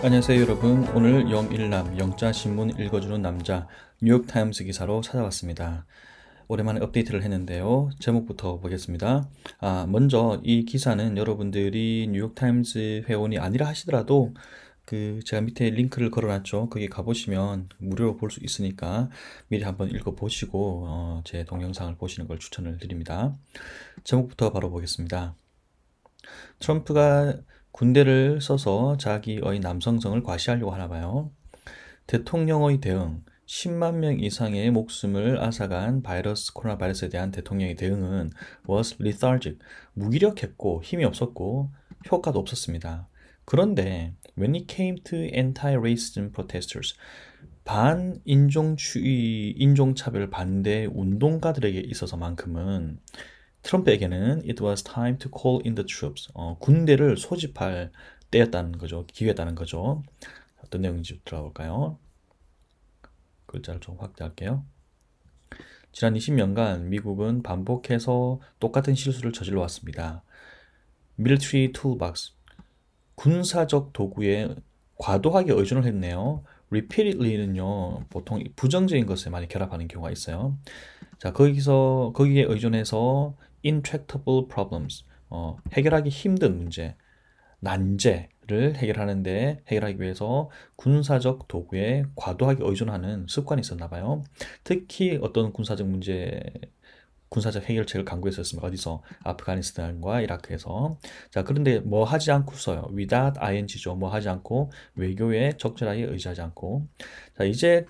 안녕하세요 여러분. 오늘 영일남 영자신문 읽어주는 남자 뉴욕타임스 기사로 찾아왔습니다. 오랜만에 업데이트를 했는데요. 제목부터 보겠습니다. 먼저 이 기사는 여러분들이 뉴욕타임스 회원이 아니라 하시더라도 제가 밑에 링크를 걸어놨죠. 거기 가보시면 무료로 볼 수 있으니까 미리 한번 읽어보시고 제 동영상을 보시는 걸 추천을 드립니다. 제목부터 바로 보겠습니다. 트럼프가 군대를 써서 자기의 남성성을 과시하려고 하나 봐요. 대통령의 대응, 10만 명 이상의 목숨을 앗아간 코로나 바이러스에 대한 대통령의 대응은 was lethargic, 무기력했고 힘이 없었고 효과도 없었습니다. 그런데 when it came to anti-racism protesters, 반인종주의, 인종차별 반대 운동가들에게 있어서만큼은 트럼프에게는 it was time to call in the troops. 군대를 소집할 때였다는 거죠. 기회였다는 거죠. 어떤 내용인지 들어볼까요? 글자를 좀 확대할게요. 지난 20년간 미국은 반복해서 똑같은 실수를 저질러 왔습니다. military toolbox, 군사적 도구에 과도하게 의존을 했네요. repeatedly는요, 보통 부정적인 것에 많이 결합하는 경우가 있어요. 자, 거기에 의존해서 intractable problems, 해결하기 힘든 문제, 난제를 해결하기 위해서 군사적 도구에 과도하게 의존하는 습관이 있었나 봐요. 특히 어떤 군사적 해결책을 강구했었습니다. 어디서? 아프가니스탄과 이라크에서. 자, 그런데 뭐 하지 않고서요. without ing죠. 뭐 하지 않고 외교에 적절하게 의지하지 않고. 자, 이제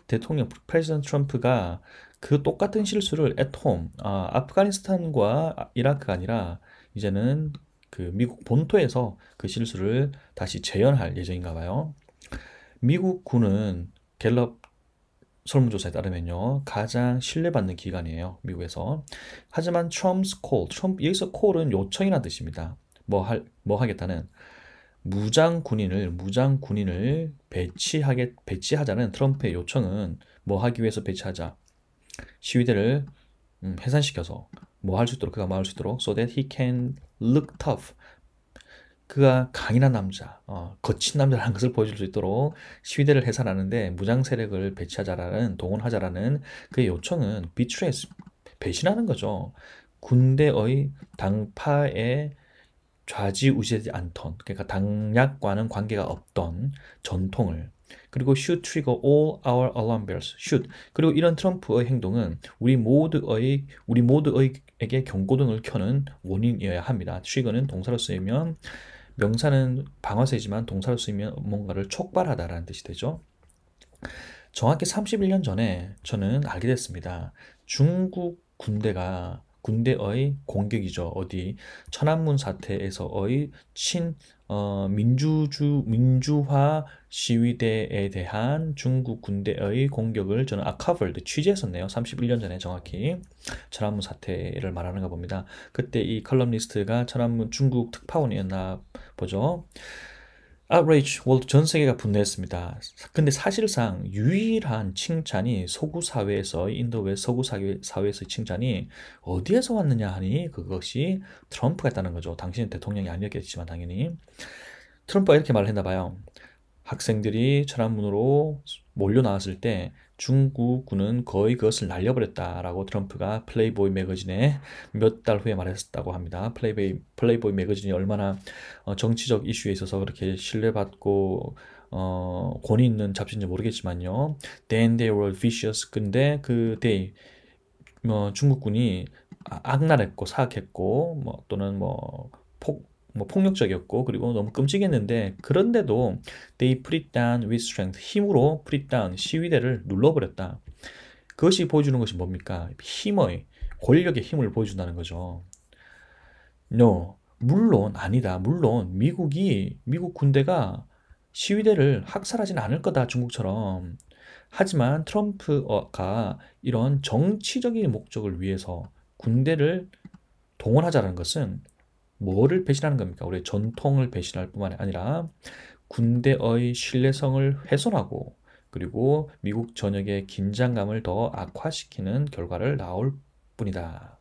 프레지던트 트럼프가 그 똑같은 실수를 at home, 아프가니스탄과 이라크가 아니라 이제는 그 미국 본토에서 그 실수를 다시 재현할 예정인가 봐요. 미국 군은 갤럽 설문조사에 따르면요, 가장 신뢰받는 기관이에요, 미국에서. 하지만 여기서 call은 요청이라는 뜻입니다. 뭐 하겠다는, 무장 군인을 배치하자는 트럼프의 요청은 뭐 하기 위해서 배치하자. 시위대를 해산시켜서 그가 뭐 할 수 있도록 so that he can look tough. 그가 강인한 남자, 거친 남자라는 것을 보여줄 수 있도록 시위대를 해산하는데 무장 세력을 동원하자라는 그의 요청은 배신하는 거죠. 군대의 당파에 좌지우지하지 않던, 그러니까 당약과는 관계가 없던 전통을, 그리고 should trigger all our alarm bells. 그리고 이런 트럼프의 행동은 우리 모두에게 경고등을 켜는 원인이어야 합니다. trigger는 동사로 쓰이면, 명사는 방어세지만 동사로 쓰이면 뭔가를 촉발하다라는 뜻이 되죠. 정확히 31년 전에 저는 알게 됐습니다. 중국 군대의 공격이죠. 천안문 사태에서의 민주화 시위대에 대한 중국 군대의 공격을 저는 covered, 취재했었네요. 31년 전에 정확히 천안문 사태를 말하는가 봅니다. 그때 이 컬럼니스트가 중국 특파원이었나 보죠. outrage, 전 세계가 분노했습니다. 근데 사실상 유일한 칭찬이 인도 서구 사회에서의 칭찬이 어디에서 왔느냐 하니 그것이 트럼프가 했다는 거죠. 당신은 대통령이 아니었겠지만 당연히. 트럼프가 이렇게 말을 했나 봐요. 학생들이 천안문으로 몰려 나왔을 때 중국군은 거의 그것을 날려버렸다라고 트럼프가 플레이보이 매거진에 몇 달 후에 말했었다고 합니다. 플레이보이 매거진이 얼마나 정치적 이슈에 있어서 그렇게 신뢰받고 권위 있는 잡지인지 모르겠지만요. Then they were vicious. 근데 중국군이 악랄했고 사악했고 또는 폭력적이었고 그리고 너무 끔찍했는데, 그런데도 they put it down with strength. 힘으로 put it down, 시위대를 눌러버렸다. 그것이 보여주는 것이 뭡니까? 권력의 힘을 보여준다는 거죠. No, 아니다. 물론 미국 군대가 시위대를 학살하진 않을 거다, 중국처럼. 하지만 트럼프가 이런 정치적인 목적을 위해서 군대를 동원하자는 것은 뭐를 배신하는 겁니까? 우리의 전통을 배신할 뿐만 아니라 군대의 신뢰성을 훼손하고, 그리고 미국 전역의 긴장감을 더 악화시키는 결과를 낳을 뿐이다.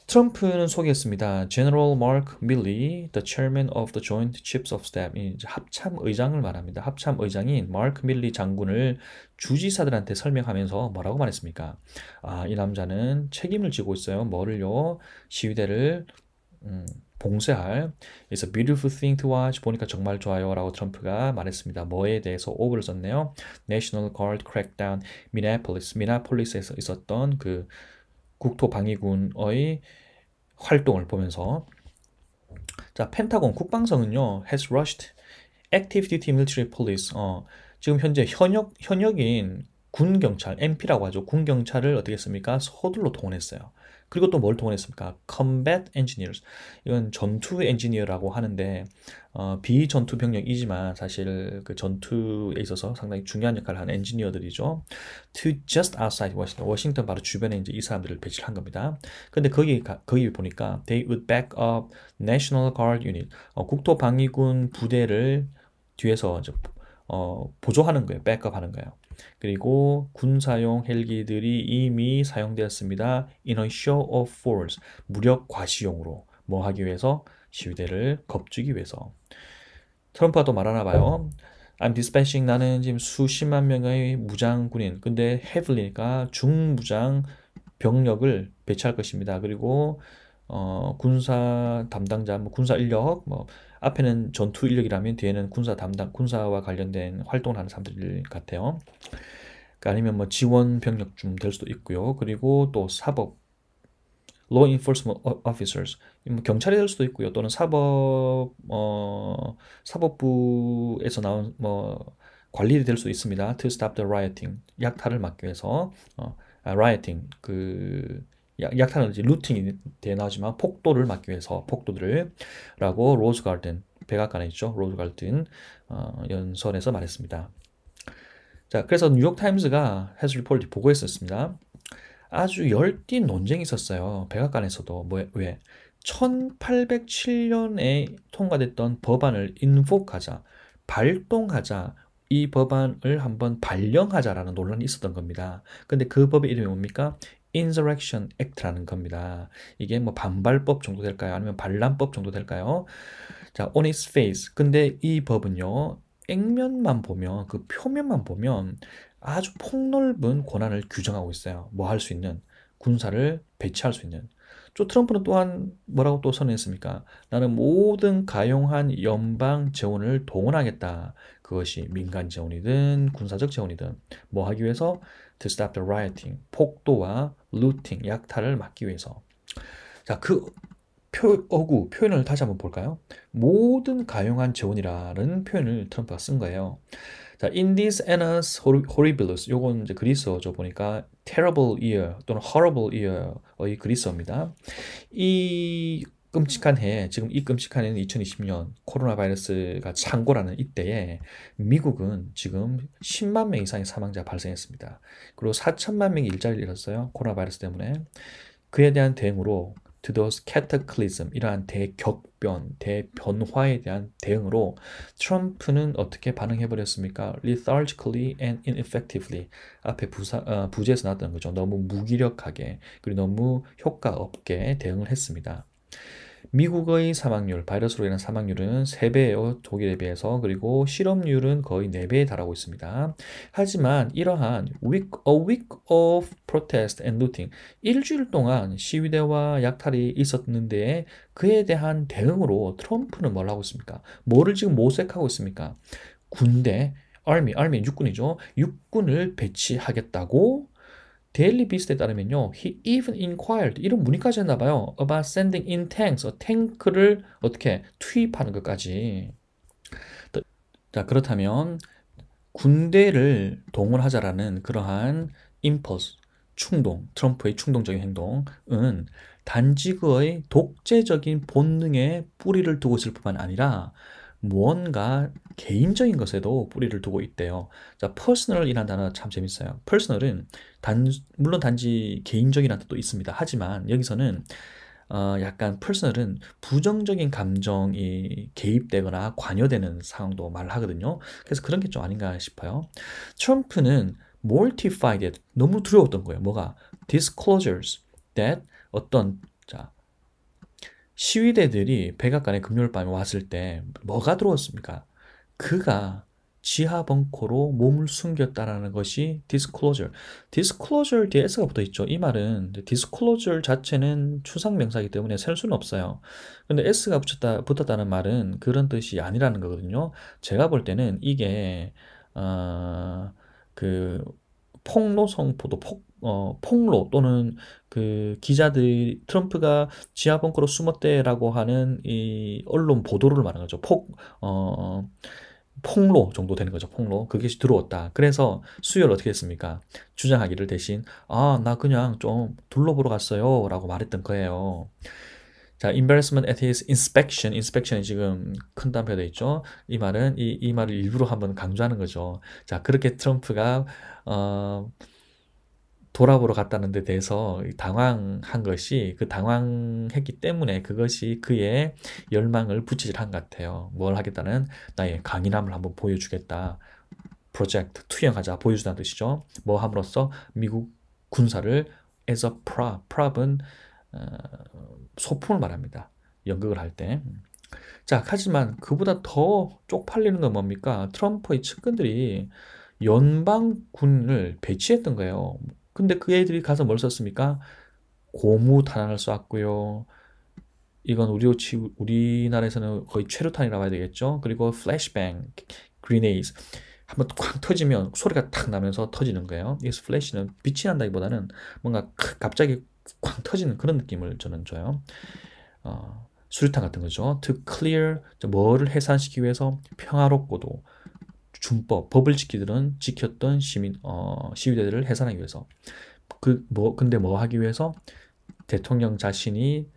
트럼프는 소개했습니다. General Mark Milley, the chairman of the Joint Chiefs of Staff, 이제 합참 의장을 말합니다. 합참 의장인 마크 밀리 장군을 주지사들한테 설명하면서 뭐라고 말했습니까? 아, 이 남자는 책임을 지고 있어요. 뭐를요? 시위대를 봉쇄할. It's a beautiful thing to watch. 보니까 정말 좋아요라고 트럼프가 말했습니다. 뭐에 대해서 over를 썼네요. National Guard crackdown, 미나폴리스에서 있었던 그 국토방위군의 활동을 보면서 자, 펜타곤 국방성은요 has rushed active duty military police 지금 현재 현역인 군 경찰 MP라고 하죠. 군 경찰을 어떻게 했습니까? 서둘러 동원했어요. 그리고 또 뭘 동원했습니까? Combat Engineers. 이건 전투 엔지니어라고 하는데 비전투 병력이지만 사실 그 전투에 있어서 상당히 중요한 역할을 하는 엔지니어들이죠. To just outside Washington. 워싱턴 바로 주변에 이제 이 사람들을 배치를 한 겁니다. 근데 거기 보니까 they would back up National Guard Unit. 국토방위군 부대를 뒤에서 이제 보조하는 거예요. 백업하는 거예요. 그리고 군사용 헬기들이 이미 사용되었습니다. In a show of force. 무력 과시용으로 뭐 하기 위해서? 시위대를 겁주기 위해서. 트럼프가 또 말하나 봐요. I'm dispatching. 나는 지금 수십만 명의 무장 군인. 근데 heavy니까 중무장 병력을 배치할 것입니다. 그리고 군사 담당자, 뭐 군사 인력, 뭐 앞에는 전투 인력이라면 뒤에는 군사와 관련된 활동을 하는 사람들 같아요. 그러니까 아니면 뭐 지원 병력 좀 될 수도 있고요. 그리고 또 사법, law enforcement officers, 뭐 경찰이 될 수도 있고요. 또는 사법부에서 나온 뭐 관리이 될 수도 있습니다. To stop the rioting, 약탈을 막기 위해서. rioting, 약탈은 이제 루팅이 나오지만 폭도를 막기 위해서 폭도들을 라고 로즈 가든, 백악관에 있죠. 로즈 가든 연설에서 말했습니다. 자, 그래서 뉴욕 타임스가 해스 리포트 보고했었습니다. 아주 열띤 논쟁이 있었어요. 백악관에서도. 왜? 1807년에 통과됐던 법안을 인복하자, 발동하자, 이 법안을 한번 발령하자라는 논란이 있었던 겁니다. 근데 그 법의 이름이 뭡니까? Insurrection Act라는 겁니다. 이게 뭐 반발법 정도 될까요? 아니면 반란법 정도 될까요? 자, on its face. 근데 이 법은요, 액면만 보면, 그 표면만 보면 아주 폭넓은 권한을 규정하고 있어요. 뭐 할 수 있는, 군사를 배치할 수 있는. 또 트럼프는 또한 뭐라고 또 선언했습니까? 나는 모든 가용한 연방 재원을 동원하겠다. 그것이 민간 재원이든 군사적 재원이든 뭐 하기 위해서? To stop the rioting, 폭도와 looting, 약탈을 막기 위해서. 자, 그 표현을 다시 한번 볼까요? 모든 가용한 재원이라는 표현을 트럼프가 쓴 거예요. 자, in this annus horribilis, 요건 이제 그리스어죠. 보니까 terrible year 또는 horrible year의 그리스어입니다. 이 끔찍한 해, 지금 이 끔찍한 해는 2020년 코로나 바이러스가 창궐하는 이때에 미국은 지금 10만 명 이상의 사망자가 발생했습니다. 그리고 4천만 명이 일자리를 잃었어요. 코로나 바이러스 때문에. 그에 대한 대응으로 to those cataclysm, 이러한 대격변, 대변화에 대한 대응으로 트럼프는 어떻게 반응해버렸습니까? lethargically and ineffectively. 앞에 부제에서 나왔던 거죠. 너무 무기력하게 그리고 너무 효과 없게 대응을 했습니다. 미국의 사망률, 바이러스로 인한 사망률은 3배예요. 독일에 비해서. 그리고 실업률은 거의 4배에 달하고 있습니다. 하지만 이러한 a week of protest and looting, 일주일 동안 시위대와 약탈이 있었는데 그에 대한 대응으로 트럼프는 뭘 하고 있습니까? 뭐를 지금 모색하고 있습니까? 군대, army 육군이죠. 육군을 배치하겠다고. 데일리 비스트에 따르면요, he even inquired, 이런 문의까지 했나봐요. about sending in tanks, 탱크를 어떻게 투입하는 것까지. 자, 그렇다면 군대를 동원하자라는 그러한 impulse, 충동, 트럼프의 충동적인 행동은 단지 그의 독재적인 본능에 뿌리를 두고 있을 뿐만 아니라 무언가 개인적인 것에도 뿌리를 두고 있대요. 자, personal이라는 단어 참 재밌어요. personal은 물론 단지 개인적이라는 뜻도 있습니다. 하지만 여기서는 약간 personal은 부정적인 감정이 개입되거나 관여되는 상황도 말하거든요. 그래서 그런 게 좀 아닌가 싶어요. 트럼프는 mortified, 너무 두려웠던 거예요. 뭐가? disclosures that 어떤 시위대들이 백악관에 금요일 밤에 왔을 때 뭐가 들어왔습니까? 그가 지하 벙커로 몸을 숨겼다라는 것이 disclosure. disclosure 뒤에 s가 붙어 있죠. 이 말은 disclosure 자체는 추상 명사이기 때문에 셀 수는 없어요. 근데 s가 붙었다는 말은 그런 뜻이 아니라는 거거든요. 제가 볼 때는 이게 그 폭로 성포도 폭로 또는 그 기자들 트럼프가 지하 벙커로 숨었대라고 하는 이 언론 보도를 말하는 거죠. 폭로 정도 되는 거죠. 폭로. 그게 들어왔다. 그래서 수요일 어떻게 했습니까? 주장하기를 대신 나 그냥 좀 둘러보러 갔어요 라고 말했던 거예요. 자, embarrassment at his inspection. inspection이 지금 큰 단표가 되어 있죠. 이 말은 이 말을 일부러 한번 강조하는 거죠. 자, 그렇게 트럼프가 돌아보러 갔다는 데 대해서 당황한 것이 그 당황했기 때문에 그것이 그의 열망을 부채질한 것 같아요. 뭘 하겠다는 나의 강인함을 한번 보여주겠다. 프로젝트 투영하자 보여주다는 뜻이죠. 뭐 함으로써 미국 군사를 as a prop은 소품을 말합니다. 연극을 할 때. 자, 하지만 그보다 더 쪽팔리는 건 뭡니까? 트럼프의 측근들이 연방군을 배치했던 거예요. 근데 그 애들이 가서 뭘 썼습니까? 고무탄환을 쐈고요. 이건 우리나라에서는 거의 최루탄이라고 해야 되겠죠. 그리고 플래시뱅, 그리네이드 한번 쾅 터지면 소리가 탁 나면서 터지는 거예요. 이 플래시는 빛이 난다기보다는 뭔가 갑자기 쾅 터지는 그런 느낌을 저는 줘요. 수류탄 같은 거죠. To clear, 뭐를 해산시키기 위해서 평화롭고도 법을 지켰던 시위대들을 해산하기 위해서. 근데 뭐 하기 위해서? 대통령 자신이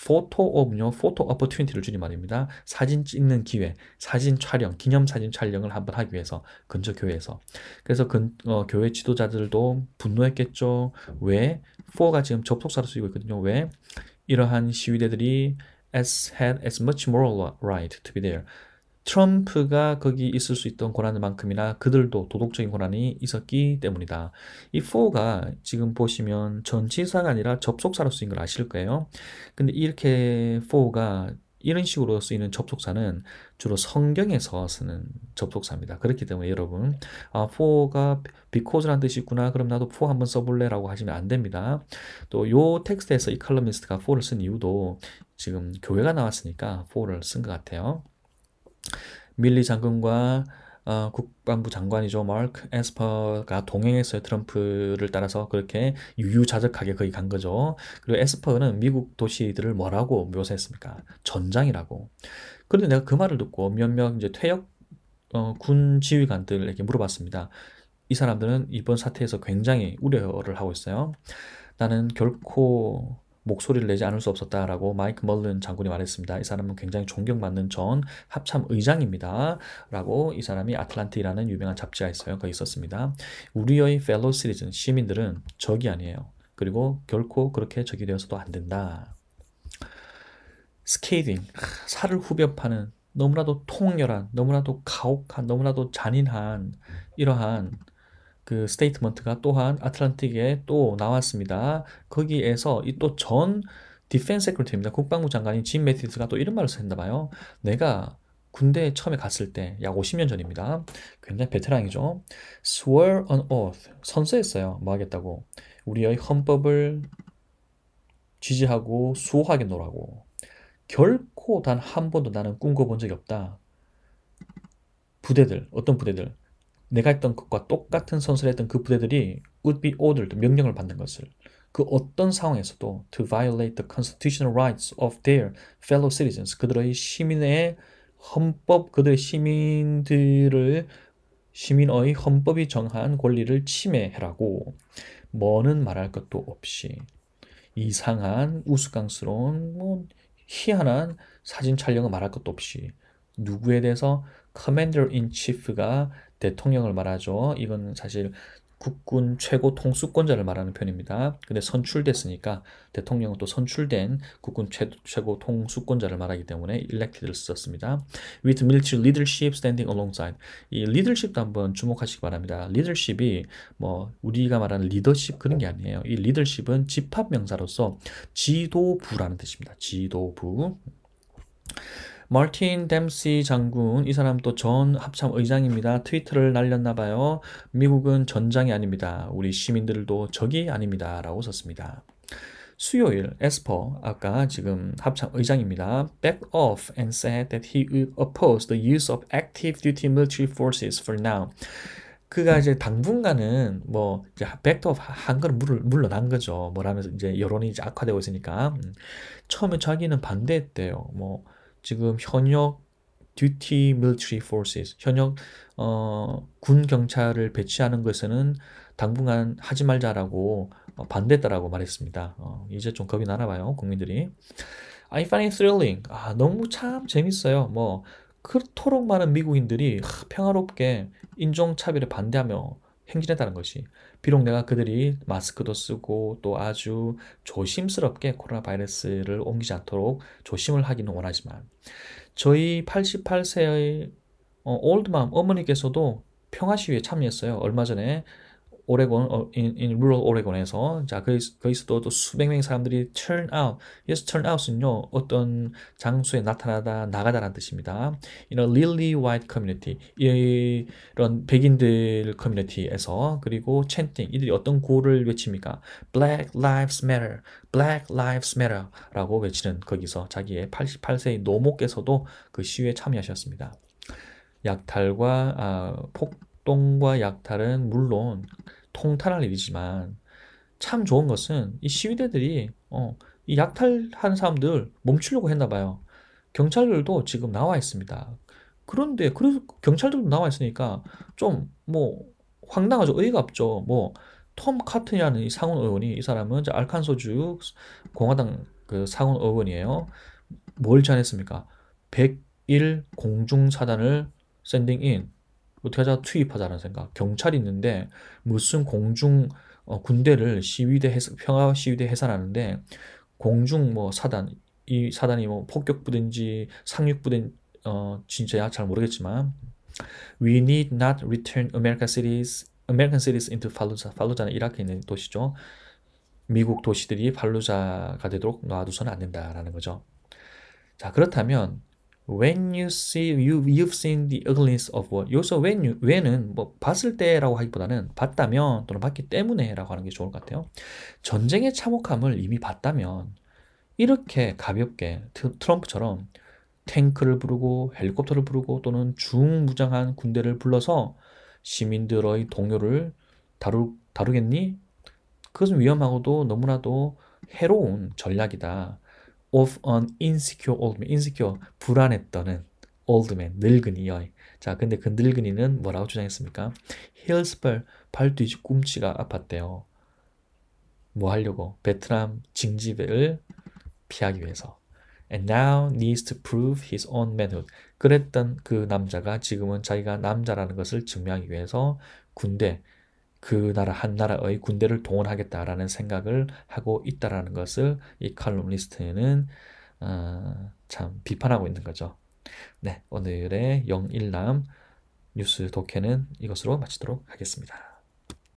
포토 오퍼튜니티를 주니 말입니다. 사진 찍는 기회, 사진 촬영, 기념사진 촬영을 한번 하기 위해서 근처 교회에서. 그래서 교회 지도자들도 분노했겠죠. 왜? 4가 지금 접속사로 쓰이고 있거든요. 왜? 이러한 시위대들이 had as much moral right to be there. 트럼프가 거기 있을 수 있던 권한만큼이나 그들도 도덕적인 권한이 있었기 때문이다. 이 for가 지금 보시면 전치사가 아니라 접속사로 쓰인 걸 아실 거예요. 근데 이렇게 for가 이런 식으로 쓰이는 접속사는 주로 성경에서 쓰는 접속사입니다. 그렇기 때문에 여러분 for가 because라는 뜻이 있구나. 그럼 나도 for 한번 써볼래 라고 하시면 안 됩니다. 또 요 텍스트에서 이 칼럼니스트가 for를 쓴 이유도 지금 교회가 나왔으니까 for를 쓴 것 같아요. 밀리 장군과 국방부 장관이죠. 마크 에스퍼가 동행했어요. 트럼프를 따라서 그렇게 유유자적하게 거기 간 거죠. 그리고 에스퍼는 미국 도시들을 뭐라고 묘사했습니까? 전장이라고. 그런데 내가 그 말을 듣고 몇몇 이제 퇴역 군 지휘관들에게 물어봤습니다. 이 사람들은 이번 사태에서 굉장히 우려를 하고 있어요. 나는 결코 목소리를 내지 않을 수 없었다라고 마이크 멀른 장군이 말했습니다. 이 사람은 굉장히 존경받는 전 합참 의장입니다. 라고 이 사람이 아틀란티라는 유명한 잡지가 있어요. 거기 있었습니다. 우리의 fellow citizen, 시민들은 적이 아니에요. 그리고 결코 그렇게 적이 되어서도 안 된다. 스케이팅, 살을 후벼 파는 너무나도 통렬한, 너무나도 가혹한, 너무나도 잔인한 이러한 그 스테이트먼트가 또한 아틀란틱에 또 나왔습니다. 거기에서 이 또 전 디펜스 세크리터입니다. 국방부 장관인 짐 매티스가 또 이런 말을 했나 봐요. 내가 군대에 처음에 갔을 때 약 50년 전입니다. 굉장히 베테랑이죠. Swore on oath, 선서했어요. 뭐 하겠다고. 우리의 헌법을 지지하고 수호하겠노라고. 결코 단 한 번도 나는 꿈꿔본 적이 없다. 부대들, 어떤 부대들? 내가 했던 것과 똑같은 선서를 했던 그 부대들이 would be ordered, 명령을 받는 것을 그 어떤 상황에서도 to violate the constitutional rights of their fellow citizens, 그들의 시민의 헌법, 그들의 시민의 헌법이 정한 권리를 침해해라고 뭐는 말할 것도 없이 이상한 우스꽝스러운 희한한 사진 촬영을 말할 것도 없이 누구에 대해서 Commander in Chief가 대통령을 말하죠. 이건 사실 국군 최고 통수권자를 말하는 표현입니다. 근데 선출됐으니까 대통령은 또 선출된 국군 최고 통수권자를 말하기 때문에 elected를 썼습니다. With military leadership standing alongside. 이 leadership도 한번 주목하시기 바랍니다. leadership이 뭐 우리가 말하는 리더십 그런 게 아니에요. 이 leadership은 집합명사로서 지도부라는 뜻입니다. 지도부. 마틴 댐시 장군, 이 사람 또 전 합참 의장입니다. 트위터를 날렸나 봐요. 미국은 전장이 아닙니다. 우리 시민들도 적이 아닙니다. 라고 썼습니다. 수요일, 에스퍼, 아까 지금 합참 의장입니다. back off and said that he would oppose the use of active duty military forces for now. 그가 이제 당분간은 뭐 이제 backed off 한 걸 물러난 거죠. 뭐라면서 이제 여론이 이제 악화되고 있으니까. 처음에 자기는 반대했대요. 뭐 지금 현역 duty military forces, 현역 군 경찰을 배치하는 것에는 당분간 하지 말자라고 반대했다라고 말했습니다. 이제 좀 겁이 나나 봐요, 국민들이. I find it thrilling. 너무 참 재밌어요. 뭐 그토록 많은 미국인들이 평화롭게 인종차별에 반대하며 행진했다는 것이, 비록 내가 그들이 마스크도 쓰고 또 아주 조심스럽게 코로나 바이러스를 옮기지 않도록 조심을 하기는 원하지만, 저희 88세의 올드맘 어머니께서도 평화 시위에 참여했어요. 얼마 전에 오레곤, in rural 오레곤에서. 자, 거기서도 또 수백 명의 사람들이 turn out. yes, turn out은요, 어떤 장소에 나타나다, 나가다라는 뜻입니다. in a lily white community. 이런 백인들 커뮤니티에서. 그리고 chanting. 이들이 어떤 구호를 외칩니까? Black Lives Matter. Black Lives Matter. 라고 외치는, 거기서 자기의 88세의 노모께서도 그 시위에 참여하셨습니다. 약탈과, 폭동과 약탈은 물론 통탄할 일이지만, 참 좋은 것은 이 시위대들이 이 약탈하는 사람들 멈추려고 했나 봐요. 경찰들도 지금 나와 있습니다. 그런데 그래서 경찰들도 나와 있으니까 좀 뭐 황당하죠. 의의가 없죠. 뭐 톰 카튼이라는 이 상원 의원이, 이 사람은 이제 알칸소주 공화당 그 상원 의원이에요. 뭘 제안했습니까? 101 공중사단을 샌딩인, 어떻게 하자, 투입하자는 생각. 경찰이 있는데 무슨 공중 군대를 평화 시위대 해산하는데, 공중 뭐 사단, 이 사단이 뭐 폭격부대인지 상륙부대, 진짜야 잘 모르겠지만, We need not return American cities into Fallujah. 팔루자는 이라크에 있는 도시죠. 미국 도시들이 팔루자가 되도록 놔두서는 안 된다라는 거죠. 자, 그렇다면 when you've seen the ugliness of war. 여기서 when은 뭐 봤을 때라고 하기보다는 봤다면 또는 봤기 때문에라고 하는 게 좋을 것 같아요. 전쟁의 참혹함을 이미 봤다면 이렇게 가볍게 트럼프처럼 탱크를 부르고 헬리콥터를 부르고 또는 중무장한 군대를 불러서 시민들의 동요를 다루겠니? 그것은 위험하고도 너무나도 해로운 전략이다. Of an insecure old man. insecure, 불안에 떠는 old man, 늙은이여. 자, 근데 그 늙은이는 뭐라고 주장했습니까? Hillsbury, 발 뒤꿈치가 아팠대요. 뭐 하려고? 베트남 징집을 피하기 위해서. And now needs to prove his own manhood. 그랬던 그 남자가 지금은 자기가 남자라는 것을 증명하기 위해서 군대, 그 나라 한 나라의 군대를 동원하겠다라는 생각을 하고 있다라는 것을 이 칼럼니스트는 참 비판하고 있는 거죠. 네, 오늘의 영일남 뉴스 독해는 이것으로 마치도록 하겠습니다.